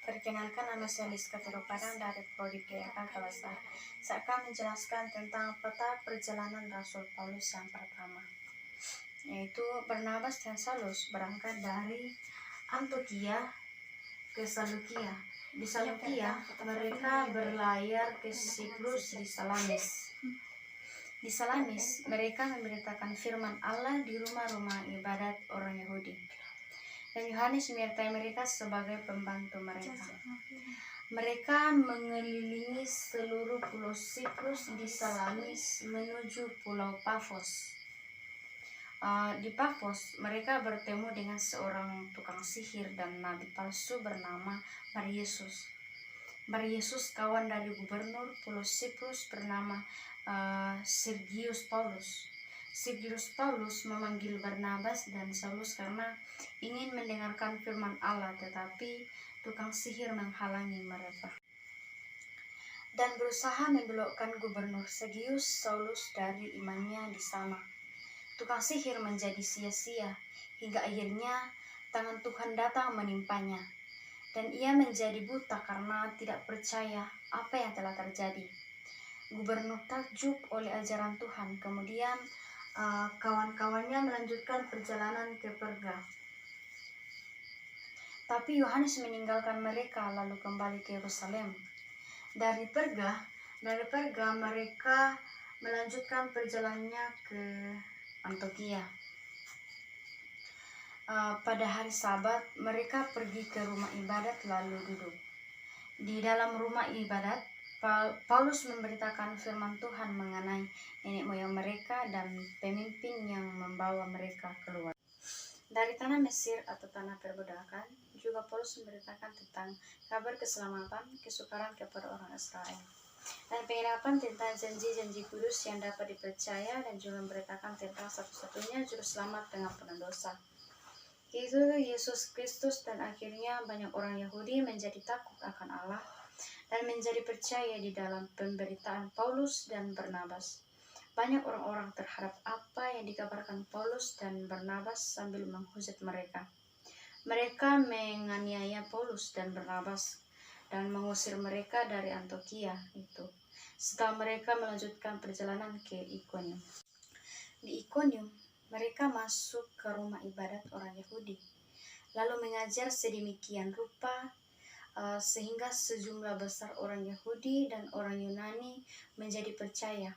Perkenalkan, nama saya Liska Teropadang dari Prodi PK Kalasa. Saya akan menjelaskan tentang peta perjalanan Rasul Paulus yang pertama, yaitu Barnabas dan Saulus berangkat dari Antiokhia ke Selukia. Di Selukia, mereka berlayar ke Siprus di Salamis. Di Salamis, mereka memberitakan firman Allah di rumah-rumah ibadat orang Yahudi. Dan Yohanes menyertai mereka sebagai pembantu mereka. Mereka mengelilingi seluruh pulau Siprus di Salamis menuju pulau Pafos. Di Pafos, mereka bertemu dengan seorang tukang sihir dan nabi palsu bernama Bar-Yesus. Bar-Yesus kawan dari gubernur pulau Siprus bernama Sergius Paulus. Sergius Paulus memanggil Barnabas dan Saulus karena ingin mendengarkan firman Allah, tetapi tukang sihir menghalangi mereka dan berusaha membelokkan gubernur Sergius Saulus dari imannya di sana. Tukang sihir menjadi sia-sia hingga akhirnya tangan Tuhan datang menimpanya dan ia menjadi buta karena tidak percaya apa yang telah terjadi. Gubernur takjub oleh ajaran Tuhan. Kemudian kawan-kawannya melanjutkan perjalanan ke Perga. Tapi Yohanes meninggalkan mereka lalu kembali ke Yerusalem. Dari Perga mereka melanjutkan perjalanannya ke Antiokhia. Pada hari Sabat mereka pergi ke rumah ibadat lalu duduk. Di dalam rumah ibadat, Paulus memberitakan firman Tuhan mengenai nenek moyang mereka dan pemimpin yang membawa mereka keluar dari tanah Mesir atau tanah perbudakan. Juga Paulus memberitakan tentang kabar keselamatan, kesukaran kepada orang Israel, dan penggenapan tentang janji-janji kudus yang dapat dipercaya, dan juga memberitakan tentang satu-satunya juru selamat dengan pendosa, yaitu Yesus Kristus. Dan akhirnya banyak orang Yahudi menjadi takut akan Allah dan menjadi percaya di dalam pemberitaan Paulus dan Barnabas. Banyak orang-orang terhadap apa yang dikabarkan Paulus dan Barnabas sambil menghujat mereka. Mereka menganiaya Paulus dan Barnabas dan mengusir mereka dari Antiokhia itu setelah mereka melanjutkan perjalanan ke Ikonium. Di Ikonium, mereka masuk ke rumah ibadat orang Yahudi, lalu mengajar sedemikian rupa sehingga sejumlah besar orang Yahudi dan orang Yunani menjadi percaya.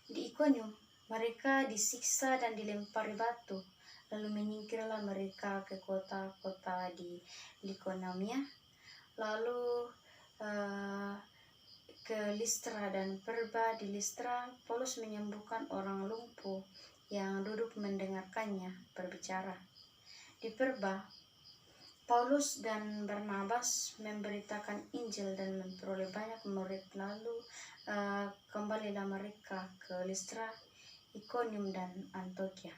Di Ikonium, mereka disiksa dan dilempari batu, lalu menyingkirlah mereka ke kota-kota di Likonomia, lalu ke Listra dan Perba. Di Listra, Paulus menyembuhkan orang lumpuh yang duduk mendengarkannya berbicara. Di Perba, Paulus dan Barnabas memberitakan Injil dan memperoleh banyak murid. Lalu kembalilah mereka ke Listra, Ikonium, dan Antiokhia.